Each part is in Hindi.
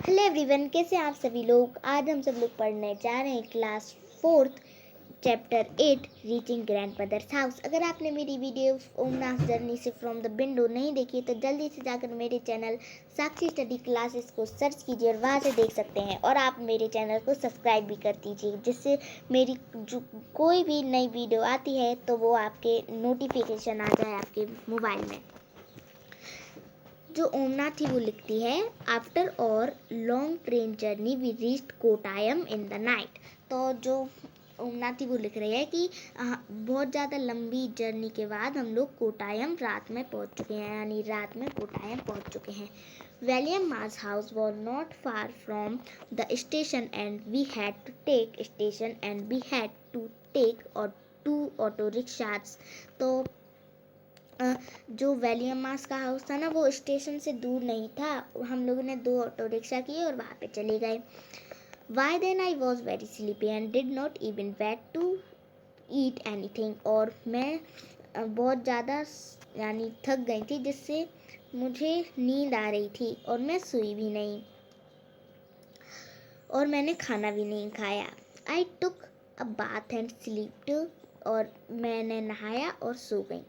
हेलो एवरीवन, कैसे हैं आप सभी लोग। आज हम सब लोग पढ़ने जा रहे हैं class 4th chapter 8 reaching grandmother's house. अगर आपने मेरी वीडियो ओमनास जर्नी से फ्रॉम द विंडो नहीं देखी तो जल्दी से जाकर मेरे चैनल साक्षी स्टडी क्लासेस को सर्च कीजिए और वहाँ से देख सकते हैं। और आप मेरे चैनल को सब्सक्राइब भी कर दीजिए, जिससे मेरी जो कोई भी नई वीडियो आती है तो वो आपके नोटिफिकेशन आ जाए आपके मोबाइल में। जो ओमना थी वो लिखती है, after a long train journey we reached Kottayam in the night. तो जो ओमना थी वो लिख रही है कि बहुत ज़्यादा लंबी जर्नी के बाद हम लोग कोटायम रात में पहुंच चुके हैं, यानी रात में कोटायम पहुंच चुके हैं। William Mars house was not far from the station and we had to take station and we had to take or 2 auto rickshaws. तो जो विलियम मार्स का हाउस था ना, वो स्टेशन से दूर नहीं था। हम लोगों ने 2 ऑटो रिक्शा किए और वहाँ पे चले गए। By then I was very sleepy and did not even wait to eat anything. और मैं बहुत ज़्यादा यानी थक गई थी, जिससे मुझे नींद आ रही थी और मैं सोई भी नहीं और मैंने खाना भी नहीं खाया। आई टुक अ बाथ एंड स्लीप्ड। और मैंने नहाया और सो गई।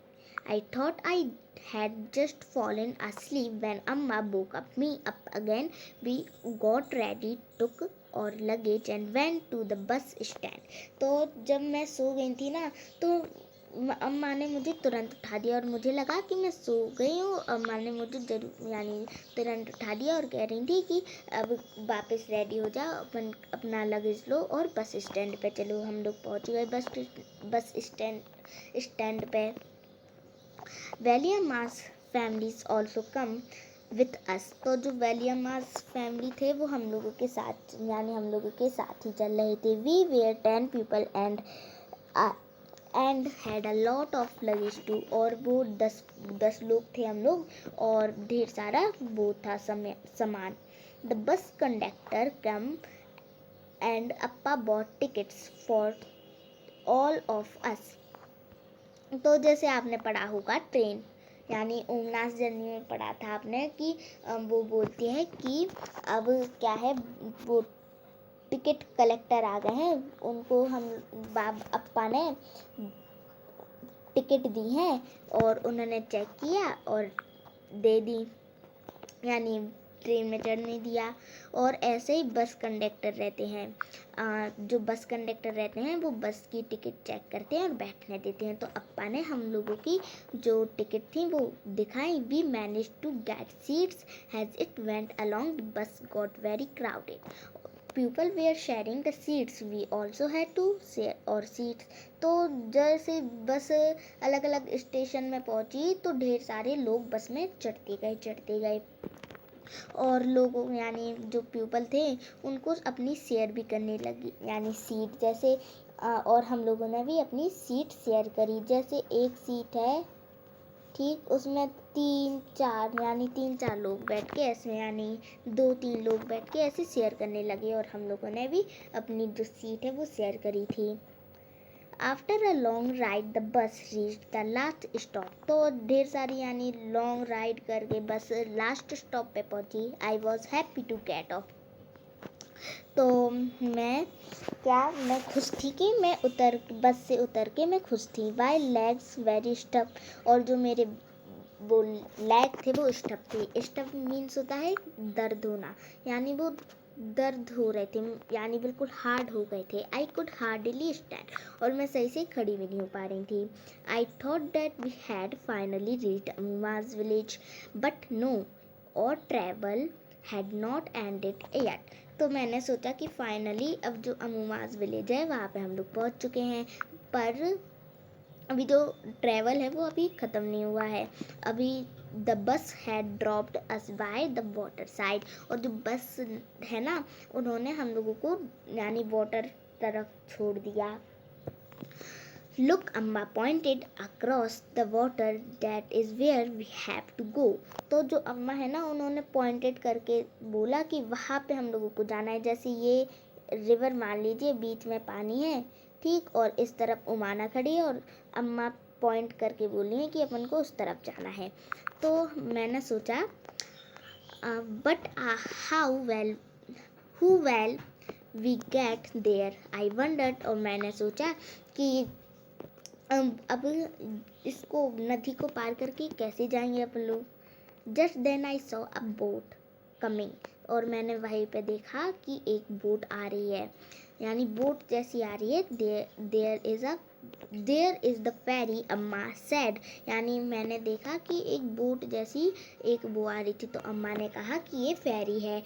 I thought I had just fallen asleep when Amma woke up me up again. We got ready, took our luggage and went to the bus stand. तो जब मैं सो गई थी ना, तो अम्मा ने मुझे तुरंत उठा दिया और मुझे लगा कि मैं सो गई हूँ। अम्मा ने मुझे यानी तुरंत उठा दिया और कह रही थी कि अब वापस रेडी हो जाओ, अपना लगेज लो और बस स्टैंड पे चलो। हम लोग पहुँच गए बस स्टैंड पे। William Mars families also come with us. तो जो विलियम मार्स फैमिली थे वो हम लोगों के साथ, यानी हम लोगों के साथ ही चल रहे थे। We were 10 people and had a lot of luggage too. और वो 10 लोग थे हम लोग और ढेर सारा वो था सामान। The bus conductor come and Appa bought tickets for all of us. तो जैसे आपने पढ़ा होगा ट्रेन, यानी ओमनास जर्नी में पढ़ा था आपने कि वो बोलती है कि अब क्या है, वो टिकट कलेक्टर आ गए हैं, उनको हम अप्पा ने टिकट दी है और उन्होंने चेक किया और दे दी, यानी ट्रेन में चढ़ने दिया। और ऐसे ही बस कंडक्टर रहते हैं, जो बस कंडक्टर रहते हैं वो बस की टिकट चेक करते हैं और बैठने देते हैं। तो अप्पा ने हम लोगों की जो टिकट थी वो दिखाई। We manage to get seats as it went along, bus got very crowded. People were sharing the seats, we also had to share our seats. तो जैसे बस अलग अलग स्टेशन में पहुंची तो ढेर सारे लोग बस में चढ़ते गए और लोगों यानी जो पीपल थे उनको अपनी शेयर भी करने लगी, यानी सीट जैसे और हम लोगों ने भी अपनी सीट शेयर करी। जैसे एक सीट है, ठीक, उसमें 3-4 लोग बैठ के ऐसे, यानी 2-3 लोग बैठ के ऐसे शेयर करने लगे और हम लोगों ने भी अपनी जो सीट है वो शेयर करी थी। After a long ride the bus reach the last stop. तो ढेर सारी यानी लॉन्ग राइड करके बस लास्ट स्टॉप पे पहुंची। I was happy to get off. तो मैं खुश थी कि मैं बस से उतर के मैं खुश थी। My legs were stiff. और जो मेरे वो लेग थे वो स्टफ थे। स्टफ मीन्स होता है दर्द होना, यानी वो दर्द हो रहे थे, यानी बिल्कुल हार्ड हो गए थे। I could hardly stand. और मैं सही से खड़ी भी नहीं हो पा रही थी। I thought that we had finally reached अमूमाज village but no, our travel had not ended yet. तो मैंने सोचा कि फाइनली अब जो अमूमाज विलेज है वहाँ पे हम लोग पहुँच चुके हैं, पर अभी जो ट्रैवल है वो अभी ख़त्म नहीं हुआ है। अभी the bus had dropped us by the water side. और जो बस है ना, उन्होंने हम लोगों को यानी वाटर तरफ छोड़ दिया। Look, Amma pointed across the water, that is where we have to go. तो जो अम्मा है ना, उन्होंने पॉइंटेड करके बोला कि वहाँ पे हम लोगों को जाना है। जैसे ये रिवर मान लीजिए, बीच में पानी है, ठीक, और इस तरफ उमाना खड़ी है और अम्मा पॉइंट करके बोली है कि अपन को उस तरफ जाना है। तो मैंने सोचा but how will we get there I wondered. और मैंने सोचा कि अब इसको नदी को पार करके कैसे जाएंगे अपन लोग। Just then I saw a boat coming. और मैंने वहीं पे देखा कि एक बोट आ रही है, यानी बोट जैसी आ रही है। देयर इज द फेरी, अम्मा सेड। यानी मैंने देखा कि एक बोट जैसी एक वो आ रही थी, तो अम्मा ने कहा कि ये फेरी है।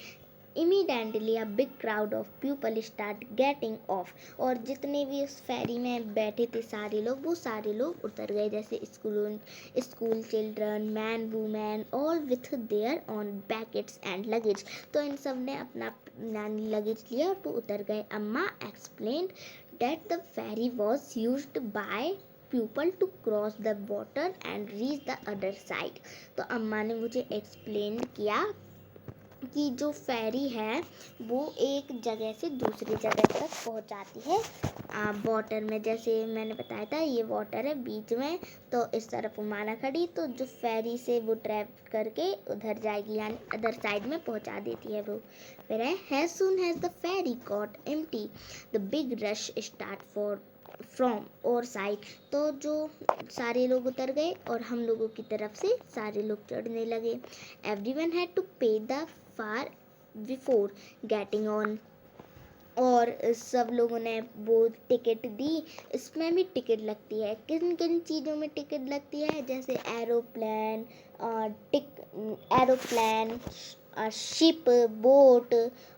Immediately a big crowd of people start getting off। और जितने भी उस फेरी में बैठे थे सारे लोग, वो सारे लोग उतर गए, जैसे school children, man, women, all with their on packets and luggage. तो इन सब ने अपना लगेज लिया और वो उतर गए। अम्मा explained that the ferry was used by people to cross the water and reach the other side। तो अम्मा ने मुझे एक्सप्लेन किया कि जो फेरी है वो एक जगह से दूसरी जगह तक पहुंचाती है वाटर में। जैसे मैंने बताया था ये वाटर है बीच में, तो इस तरफ माना खड़ी, तो जो फेरी से वो ट्रैवल करके उधर जाएगी, यानी अदर साइड में पहुंचा देती है वो। फिर है as soon as the ferry got empty the big rush start from और साइड। तो जो सारे लोग उतर गए और हम लोगों की तरफ से सारे लोग चढ़ने लगे। एवरीवन हैड टू पे the far before getting on. और सब लोगों ने वो टिकट दी। इसमें भी टिकट लगती है। किन किन चीज़ों में टिकट लगती है, जैसे एरोप्लेन, शिप, बोट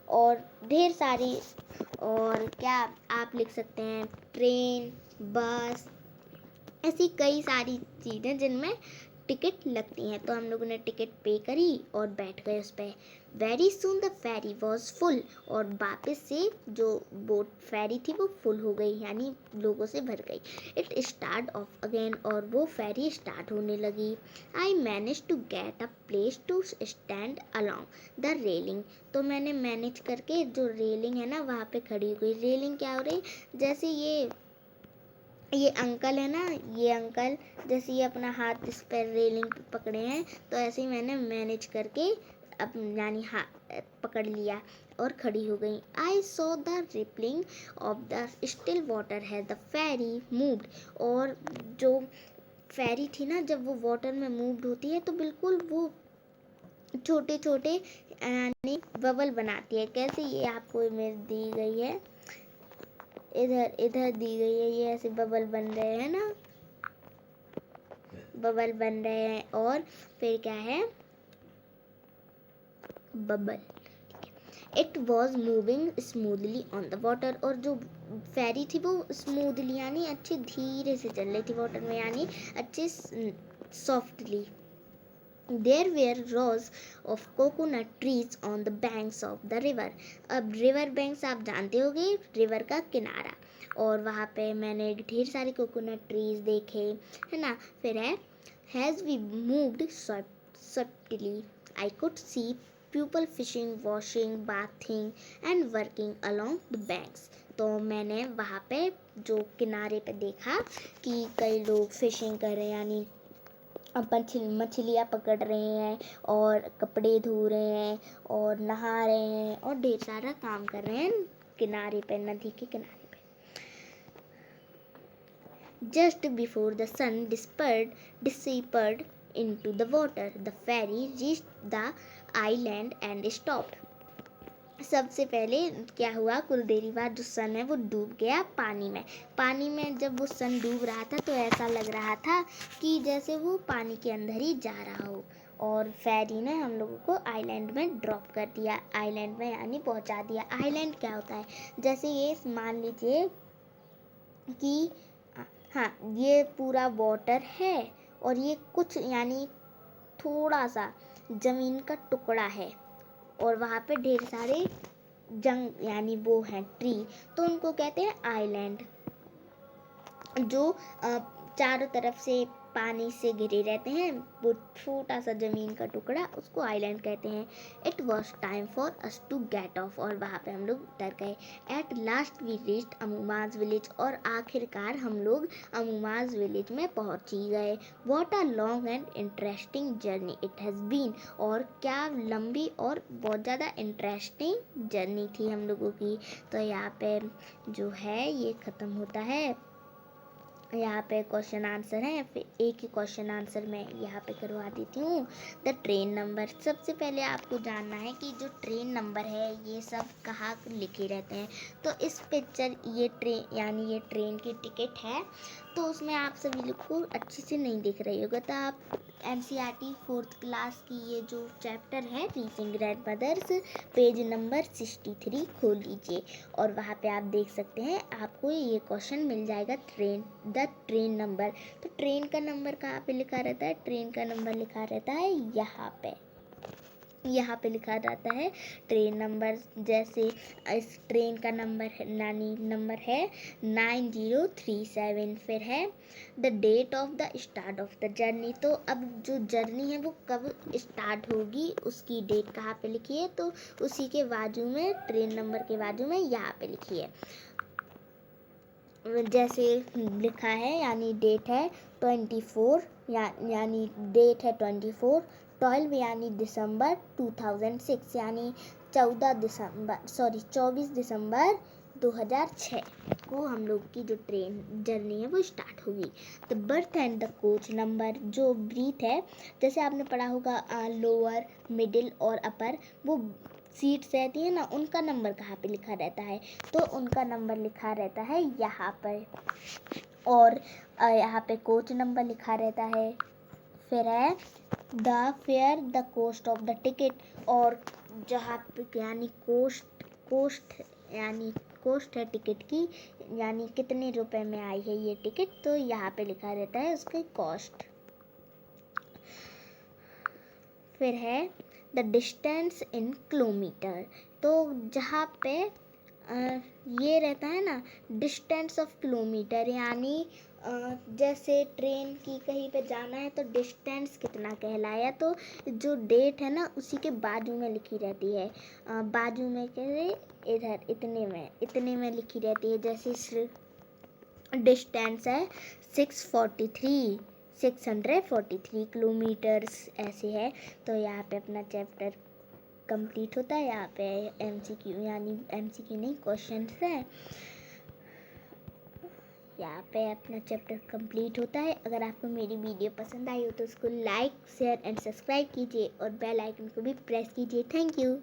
और ढेर सारी, और क्या आप लिख सकते हैं ट्रेन, बस, ऐसी कई सारी चीज़ें जिनमें टिकट लगती हैं। तो हम लोगों ने टिकट पे करी और बैठ गए उस पर। Very soon the ferry was full. और वापस से जो बोट फेरी थी वो फुल हो गई, यानी लोगों से भर गई। It start off again. और वो फेरी स्टार्ट होने लगी। I manage to get a place to stand along the railing. तो मैंने मैनेज करके जो रेलिंग है ना वहाँ पे खड़ी हो गई। रेलिंग क्या हो रही, जैसे ये अंकल है ना, ये अंकल जैसे ये अपना हाथ इस पर रेलिंग पकड़े हैं, तो ऐसे ही मैंने मैनेज करके अब यानी हाथ पकड़ लिया और खड़ी हो गई। I saw the rippling of the still water as the ferry moved. और जो फेरी थी ना, जब वो वाटर में मूव्ड होती है तो बिल्कुल वो छोटे छोटे यानी बबल बनाती है। कैसे, ये आपको इमेज दी गई है, इधर दी गई है। ये ऐसे बबल बन रहे हैं ना, बबल बन रहे हैं। और फिर क्या है, bubble. It was moving smoothly on the water. और जो फेरी थी वो स्मूथली यानी अच्छे धीरे से चल रही थी वाटर में, यानी अच्छे softly. There were rows of coconut trees on the banks of the river। अब रिवर बैंक्स आप जानते होंगे, रिवर का किनारा। और वहाँ पे मैंने ढेर सारे कोकोनट ट्रीज देखे, है ना। फिर है As we moved subtly I could see people fishing, washing, bathing and working along the banks। तो मैंने वहाँ पे जो किनारे पे देखा कि कई लोग फिशिंग कर रहे हैं, यानी मछलियाँ पकड़ रहे हैं और कपड़े धो रहे हैं और नहा रहे हैं और ढेर सारा काम कर रहे हैं किनारे पे, नदी के किनारे पे। Just before the sun disappeared into the water the ferry reached the island and stopped। सबसे पहले क्या हुआ, कुछ देरी बाद जो सन है वो डूब गया पानी में। जब वो सन डूब रहा था तो ऐसा लग रहा था कि जैसे वो पानी के अंदर ही जा रहा हो। और फेरी ने हम लोगों को आइलैंड में ड्रॉप कर दिया, आइलैंड में यानी पहुंचा दिया। आइलैंड क्या होता है, जैसे ये मान लीजिए कि हाँ ये पूरा वाटर है और ये कुछ यानी थोड़ा सा ज़मीन का टुकड़ा है और वहाँ पे ढेर सारे जंग यानी वो हैं ट्री, तो उनको कहते हैं आइलैंड। जो चारों तरफ से पानी से घिरे रहते हैं, वो छोटा सा ज़मीन का टुकड़ा, उसको आइलैंड कहते हैं। It was time for us to get off, और वहाँ पे हम लोग उतर गए। एट लास्ट वी रीच्ड अमूमाज विलेज, और आखिरकार हम लोग अमूमाज विलेज में पहुँच ही गए। What a long and interesting journey it has been, और क्या लंबी और बहुत ज़्यादा इंटरेस्टिंग जर्नी थी हम लोगों की। तो यहाँ पे जो है ये ख़त्म होता है। यहाँ पे क्वेश्चन आंसर है, फिर एक ही क्वेश्चन आंसर मैं यहाँ पे करवा देती हूँ। द ट्रेन नंबर, सबसे पहले आपको जानना है कि जो ट्रेन नंबर है ये सब कहाँ लिखे रहते हैं। तो इस पिक्चर ये ट्रेन यानी ये ट्रेन की टिकट है, तो उसमें आप सभी लोग को अच्छे से नहीं दिख रही होगा, तो आप NCERT 4th क्लास की ये जो चैप्टर है reaching grandmother's, page number 63 खोल लीजिए, और वहाँ पे आप देख सकते हैं आपको ये क्वेश्चन मिल जाएगा, द ट्रेन नंबर। तो ट्रेन का नंबर कहाँ पे लिखा रहता है? ट्रेन का नंबर लिखा रहता है यहाँ पे लिखा रहता है ट्रेन नंबर। जैसे इस ट्रेन का नंबर है 9037। फिर है the date of the start of the journey, तो अब जो जर्नी है वो कब स्टार्ट होगी उसकी डेट कहाँ पे लिखी है, तो उसी के बाजू में, ट्रेन नंबर के बाजू में यहाँ पे लिखी है। जैसे लिखा है, यानी डेट है 24, यानी डेट है 24, 12 यानी दिसंबर 2006, यानी 24 दिसंबर 2006 को हम लोग की जो ट्रेन जर्नी है वो स्टार्ट होगी। The birth and the coach number, जो ब्रीथ है, जैसे आपने पढ़ा होगा लोअर, मिडिल और अपर, वो सीट्स रहती है ना, उनका नंबर कहाँ पे लिखा रहता है? तो उनका नंबर लिखा रहता है यहाँ पर, और यहाँ पे कोच नंबर लिखा रहता है। फिर है the fare the cost of the ticket, और जहाँ पे यानी कोस्ट है टिकट की, यानी कितने रुपए में आई है ये टिकट, तो यहाँ पे लिखा रहता है उसकी कॉस्ट। फिर है द डिस्टेंस इन किलोमीटर, तो जहाँ पे ये रहता है ना डिस्टेंस ऑफ किलोमीटर, यानी जैसे ट्रेन की कहीं पे जाना है तो डिस्टेंस कितना कहलाया, तो जो डेट है ना उसी के बाजू में लिखी रहती है। बाजू में कैसे? इधर इतने में लिखी रहती है। जैसे डिस्टेंस है 643 किलोमीटर्स ऐसे है। तो यहाँ पे अपना चैप्टर कंप्लीट होता है। यहाँ पे MCQ यानी MCQ नहीं, क्वेश्चंस है। यहाँ पे अपना चैप्टर कंप्लीट होता है। अगर आपको मेरी वीडियो पसंद आई हो तो उसको लाइक, शेयर एंड सब्सक्राइब कीजिए, और बेल आइकन को भी प्रेस कीजिए। Thank you.